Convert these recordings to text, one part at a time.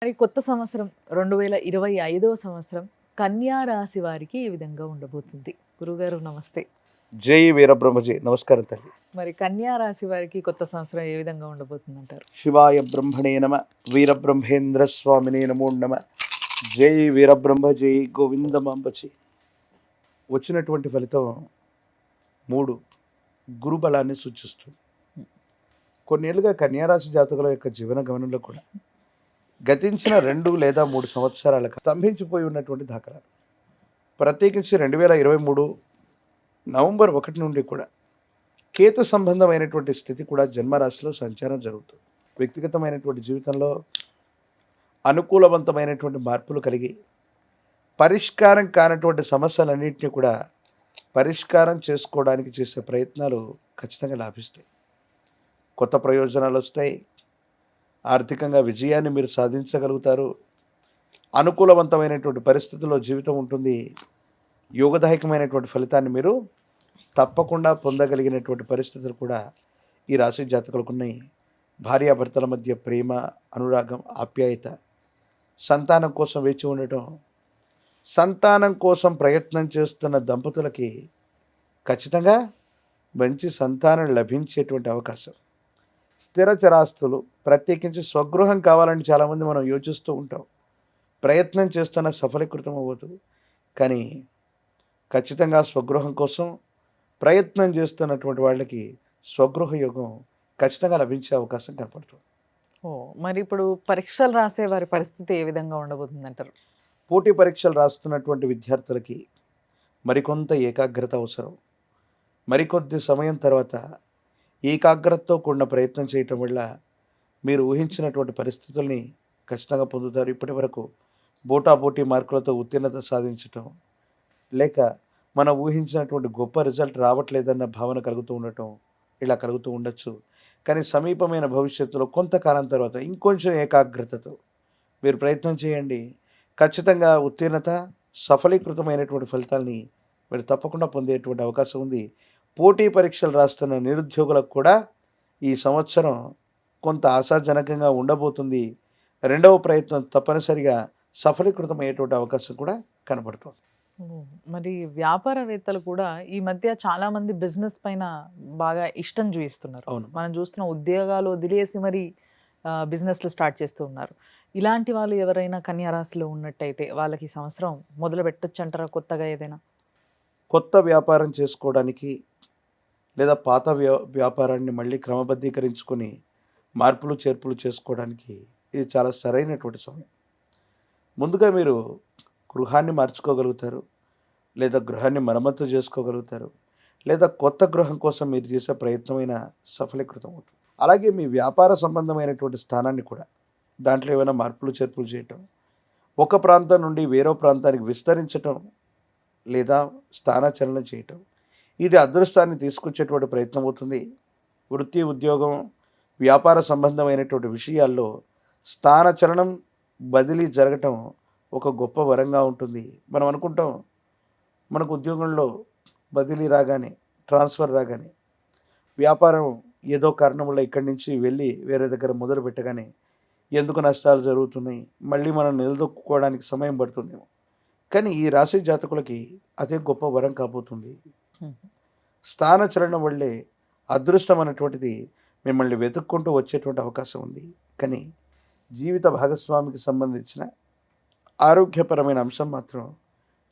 మరి కొత్త సంవత్సరం 2025వ సంవత్సరం కన్యా రాశి వారికి ఈ విధంగా ఉండబోతుంది. గురుగారు నమస్తే. జై వీరబ్రహ్మజీ. నమస్కారం తల్లి. మరి కన్యా రాశి వారికి కొత్త సంవత్సరం ఏ విధంగా ఉండబోతుందంటారు? శివాయ బ్రహ్మణే నమ. వీరబ్రహ్మేంద్ర స్వామినే నమో నమ. జై వీరబ్రహ్మ జై గోవిందమాంబచి. వచ్చినటువంటి ఫలితం 3 గురుబలాన్ని సూచిస్తుంది. కొన్నేళ్లుగా కన్యారాశి జాతకుల యొక్క జీవన గమనంలో కూడా గతించిన 2 లేదా 3 సంవత్సరాలకు స్తంభించిపోయి ఉన్నటువంటి దాఖలాలు, ప్రత్యేకించి 2023 నవంబర్ 1 నుండి కూడా కేతు సంబంధమైనటువంటి స్థితి కూడా జన్మరాశిలో సంచారం జరుగుతుంది. వ్యక్తిగతమైనటువంటి జీవితంలో అనుకూలవంతమైనటువంటి మార్పులు కలిగి పరిష్కారం కానటువంటి సమస్యలన్నింటినీ కూడా పరిష్కారం చేసుకోవడానికి చేసే ప్రయత్నాలు ఖచ్చితంగా లాభిస్తాయి. కొత్త ప్రయోజనాలు వస్తాయి. ఆర్థికంగా విజయాన్ని మీరు సాధించగలుగుతారు. అనుకూలవంతమైనటువంటి పరిస్థితుల్లో జీవితం ఉంటుంది. యోగదాయకమైనటువంటి ఫలితాన్ని మీరు తప్పకుండా పొందగలిగినటువంటి పరిస్థితులు కూడా ఈ రాశి జాతకులకు ఉన్నాయి. భార్యాభర్తల మధ్య ప్రేమ, అనురాగం, ఆప్యాయత, సంతానం కోసం వేచి ఉండటం, సంతానం కోసం ప్రయత్నం చేస్తున్న దంపతులకి ఖచ్చితంగా మంచి సంతానం లభించేటువంటి అవకాశం. స్థిర చరాస్తులు, ప్రత్యేకించి స్వగృహం కావాలని చాలామంది మనం యోచిస్తూ ఉంటాం. ప్రయత్నం చేస్తున్న సఫలీకృతం అవ్వదు. కానీ ఖచ్చితంగా స్వగృహం కోసం ప్రయత్నం చేస్తున్నటువంటి వాళ్ళకి స్వగృహ యోగం ఖచ్చితంగా లభించే అవకాశం కనపడుతుంది. మరి ఇప్పుడు పరీక్షలు రాసే వారి పరిస్థితి ఏ విధంగా ఉండబోతుందంటారు? పోటీ పరీక్షలు రాస్తున్నటువంటి విద్యార్థులకి మరికొంత ఏకాగ్రత అవసరం. మరికొద్ది సమయం తర్వాత ఏకాగ్రతతో కూడిన ప్రయత్నం చేయటం వల్ల మీరు ఊహించినటువంటి పరిస్థితుల్ని ఖచ్చితంగా పొందుతారు. ఇప్పటి వరకు పోటీ మార్కులతో ఉత్తీర్ణత సాధించటం, లేక మనం ఊహించినటువంటి గొప్ప రిజల్ట్ రావట్లేదన్న భావన కలుగుతూ ఉండటం, ఇలా కలుగుతూ ఉండొచ్చు. కానీ సమీపమైన భవిష్యత్తులో కొంతకాలం తర్వాత ఇంకొంచెం ఏకాగ్రతతో మీరు ప్రయత్నం చేయండి. ఖచ్చితంగా ఉత్తీర్ణత, సఫలీకృతమైనటువంటి ఫలితాల్ని మీరు తప్పకుండా పొందేటువంటి అవకాశం ఉంది. పోటీ పరీక్షలు రాస్తున్న నిరుద్యోగులకు కూడా ఈ సంవత్సరం కొంత ఆశాజనకంగా ఉండబోతుంది. 2వ ప్రయత్నం తప్పనిసరిగా సఫలీకృతమయ్యేటువంటి అవకాశం కూడా కనబడుతుంది. మరి వ్యాపారవేత్తలు కూడా ఈ మధ్య చాలా మంది బిజినెస్ పైన బాగా ఇష్టం చూపిస్తున్నారు. అవును. మనం చూస్తున్న ఉద్యోగాలు వదిలేసి మరి బిజినెస్లు స్టార్ట్ చేస్తూ ఉన్నారు. ఇలాంటి వాళ్ళు ఎవరైనా కన్యా రాశిలో ఉన్నట్టయితే వాళ్ళకి ఈ సంవత్సరం మొదలు పెట్టొచ్చు అంటారా కొత్తగా ఏదైనా? కొత్త వ్యాపారం చేసుకోవడానికి లేదా పాత వ్యాపారాన్ని మళ్ళీ క్రమబద్ధీకరించుకొని మార్పులు చేర్పులు చేసుకోవడానికి ఇది చాలా సరైనటువంటి సమయం. ముందుగా మీరు గృహాన్ని మార్చుకోగలుగుతారు, లేదా గృహాన్ని మరమ్మతు చేసుకోగలుగుతారు, లేదా కొత్త గృహం కోసం మీరు చేసే ప్రయత్నమైన సఫలీకృతం అవుతుంది. అలాగే మీ వ్యాపార సంబంధమైనటువంటి స్థానాన్ని కూడా దాంట్లో ఏమైనా మార్పులు చేర్పులు చేయటం, ఒక ప్రాంతం నుండి వేరే ప్రాంతానికి విస్తరించటం, లేదా స్థానచలనం చేయటం, ఇది అదృష్టాన్ని తీసుకొచ్చేటువంటి ప్రయత్నం అవుతుంది. వృత్తి, ఉద్యోగం, వ్యాపార సంబంధమైనటువంటి విషయాల్లో స్థానచలనం, బదిలీ జరగటం ఒక గొప్ప వరంగా ఉంటుంది. మనం అనుకుంటాం మనకు ఉద్యోగంలో బదిలీ రాగానే, ట్రాన్స్ఫర్ రాగానే, వ్యాపారం ఏదో కారణం వల్ల ఇక్కడి నుంచి వెళ్ళి వేరే దగ్గర మొదలు పెట్టగానే ఎందుకు నష్టాలు జరుగుతున్నాయి, మళ్ళీ మనం నిలదొక్కుకోవడానికి సమయం పడుతుందేమో. కానీ ఈ రాశి జాతకులకి అదే గొప్ప వరం కాబోతుంది. స్థానచలనం వల్లే అదృష్టం అనేటువంటిది మిమ్మల్ని వెతుక్కుంటూ వచ్చేటువంటి అవకాశం ఉంది. కానీ జీవిత భాగస్వామికి సంబంధించిన ఆరోగ్యపరమైన అంశం మాత్రం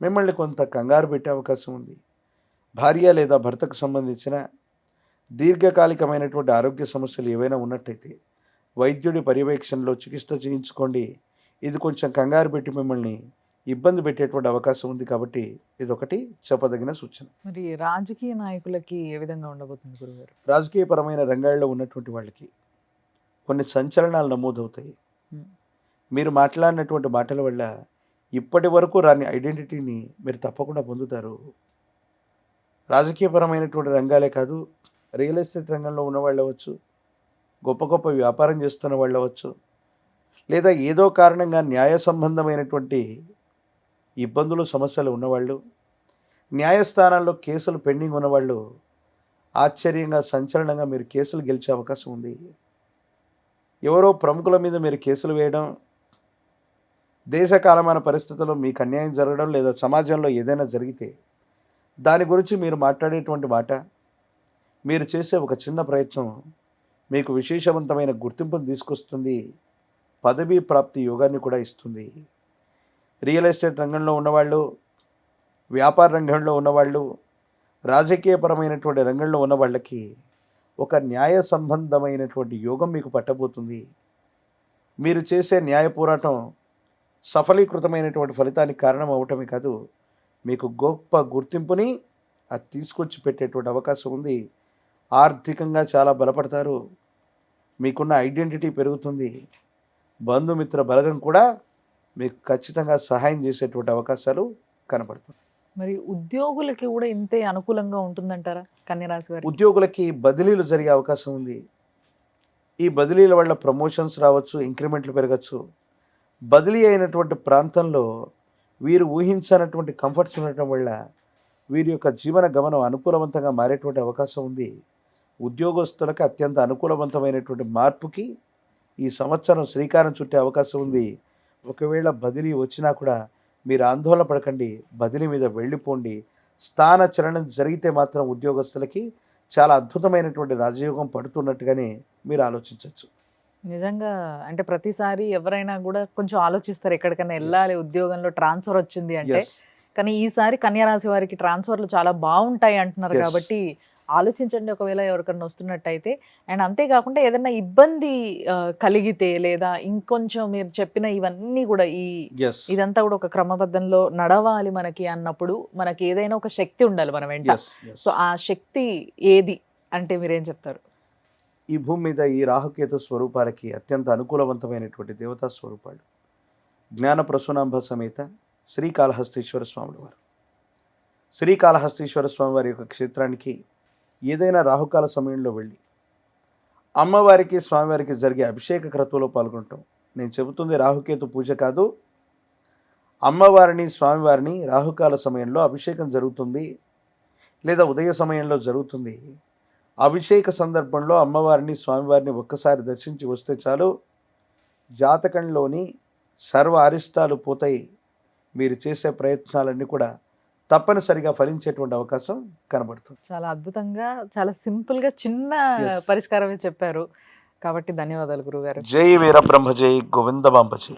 మిమ్మల్ని కొంత కంగారు పెట్టే అవకాశం ఉంది. భార్య లేదా భర్తకు సంబంధించిన దీర్ఘకాలికమైనటువంటి ఆరోగ్య సమస్యలు ఏవైనా ఉన్నట్టయితే వైద్యుడి పర్యవేక్షణలో చికిత్స చేయించుకోండి. ఇది కొంచెం కంగారు పెట్టి మిమ్మల్ని ఇబ్బంది పెట్టేటువంటి అవకాశం ఉంది. కాబట్టి ఇదొకటి చెప్పదగిన సూచన. మరి రాజకీయ నాయకులకి ఏ విధంగా ఉండబోతుంది గురుగారు? రాజకీయపరమైన రంగాల్లో ఉన్నటువంటి వాళ్ళకి కొన్ని సంచలనాలు నమోదవుతాయి. మీరు మాట్లాడినటువంటి మాటల వల్ల ఇప్పటి వరకు రాని ఐడెంటిటీని మీరు తప్పకుండా పొందుతారు. రాజకీయపరమైనటువంటి రంగాలే కాదు, రియల్ ఎస్టేట్ రంగంలో ఉన్నవాళ్ళు అవ్వచ్చు, గొప్ప గొప్ప వ్యాపారం చేస్తున్న వాళ్ళు అవ్వచ్చు, లేదా ఏదో కారణంగా న్యాయ సంబంధమైనటువంటి ఇబ్బందులు, సమస్యలు ఉన్నవాళ్ళు, న్యాయస్థానాల్లో కేసులు పెండింగ్ ఉన్నవాళ్ళు ఆశ్చర్యంగా, సంచలనంగా మీరు కేసులు గెలిచే అవకాశం ఉంది. ఎవరో ప్రముఖుల మీద మీరు కేసులు వేయడం, దేశ కాలమాన పరిస్థితుల్లో మీకు అన్యాయం జరగడం లేదా సమాజంలో ఏదైనా జరిగితే దాని గురించి మీరు మాట్లాడేటువంటి మాట, మీరు చేసే ఒక చిన్న ప్రయత్నం మీకు విశేషవంతమైన గుర్తింపును తీసుకొస్తుంది, పదవీ ప్రాప్తి యోగాన్ని కూడా ఇస్తుంది. రియల్ ఎస్టేట్ రంగంలో ఉన్నవాళ్ళు, వ్యాపార రంగంలో ఉన్నవాళ్ళు, రాజకీయపరమైనటువంటి రంగంలో ఉన్న వాళ్ళకి ఒక న్యాయ సంబంధమైనటువంటి యోగం మీకు పట్టబోతుంది. మీరు చేసే న్యాయ పోరాటం సఫలీకృతమైనటువంటి ఫలితానికి కారణం అవటమే కాదు, మీకు గొప్ప గుర్తింపుని అది తీసుకొచ్చి పెట్టేటువంటి అవకాశం ఉంది. ఆర్థికంగా చాలా బలపడతారు. మీకున్న ఐడెంటిటీ పెరుగుతుంది. బంధుమిత్ర బలగం కూడా మీకు ఖచ్చితంగా సహాయం చేసేటువంటి అవకాశాలు కనపడుతుంది. మరి ఉద్యోగులకి కూడా ఇంతే అనుకూలంగా ఉంటుందంటారా కన్య రాశి వారికి? ఉద్యోగులకి బదిలీలు జరిగే అవకాశం ఉంది. ఈ బదిలీల వల్ల ప్రమోషన్స్ రావచ్చు, ఇంక్రిమెంట్లు పెరగచ్చు. బదిలీ అయినటువంటి ప్రాంతంలో వీరు ఊహించనటువంటి కంఫర్ట్స్ ఉండటం వల్ల వీరి యొక్క జీవన గమనం అనుకూలవంతంగా మారేటువంటి అవకాశం ఉంది. ఉద్యోగస్తులకు అత్యంత అనుకూలవంతమైనటువంటి మార్పుకి ఈ సంవత్సరం శ్రీకారం చుట్టే అవకాశం ఉంది. ఒకవేళ బదిలీ వచ్చినా కూడా మీరు ఆందోళన పడకండి, బదిలీ మీద వెళ్ళిపోండి. స్థాన చలనం జరిగితే మాత్రం ఉద్యోగస్తులకి చాలా అద్భుతమైనటువంటి రాజయోగం పడుతున్నట్టుగానే మీరు ఆలోచించవచ్చు. నిజంగా అంటే ప్రతిసారి ఎవరైనా కూడా కొంచెం ఆలోచిస్తారు ఎక్కడికైనా వెళ్ళాలి ఉద్యోగంలో ట్రాన్స్ఫర్ వచ్చింది అంటే. ఎస్, కానీ ఈసారి కన్య రాశి వారికి ట్రాన్స్ఫర్లు చాలా బాగుంటాయి అంటున్నారు Yes. కాబట్టి ఆలోచించండి ఒకవేళ ఎవరికన్నా వస్తున్నట్టయితే. అండ్ అంతేకాకుండా ఏదైనా ఇబ్బంది కలిగితే లేదా ఇంకొంచెం మీరు చెప్పిన ఇవన్నీ కూడా ఎస్, ఇదంతా కూడా ఒక క్రమబద్ధంలో నడవాలి మనకి అన్నప్పుడు మనకి ఏదైనా ఒక శక్తి ఉండాలి మన వెంట. Yes, yes. సో ఆ శక్తి ఏది అంటే మీరేం చెప్తారు? ఈ భూమి మీద ఈ రాహుకేతు స్వరూపాలకి అత్యంత అనుకూలవంతమైనటువంటి దేవతా స్వరూపాలు జ్ఞాన ప్రసూనాంబ సమేత శ్రీకాళహస్తీశ్వర స్వాముల వారు. శ్రీకాళహస్తీశ్వర స్వామి వారి యొక్క క్షేత్రానికి ఏదైనా రాహుకాల సమయంలో వెళ్ళి అమ్మవారికి స్వామివారికి జరిగే అభిషేక క్రతువులో పాల్గొనటం. నేను చెబుతుంది రాహుకేతు పూజ కాదు, అమ్మవారిని స్వామివారిని రాహుకాల సమయంలో అభిషేకం జరుగుతుంది లేదా ఉదయ సమయంలో జరుగుతుంది. అభిషేక సందర్భంలో అమ్మవారిని స్వామివారిని ఒక్కసారి దర్శించి వస్తే చాలు, జాతకంలోని సర్వ అరిష్టాలు పోతాయి. మీరు చేసే ప్రయత్నాలన్నీ కూడా తప్పనిసరిగా ఫలించేటువంటి అవకాశం కనబడుతుంది. చాలా అద్భుతంగా చాలా సింపుల్ గా చిన్న Yes. పరిష్కారమే చెప్పారు. కాబట్టి ధన్యవాదాలు గురుగారు. జై వీరబ్రహ్మ జై గోవిందమాంబ జై.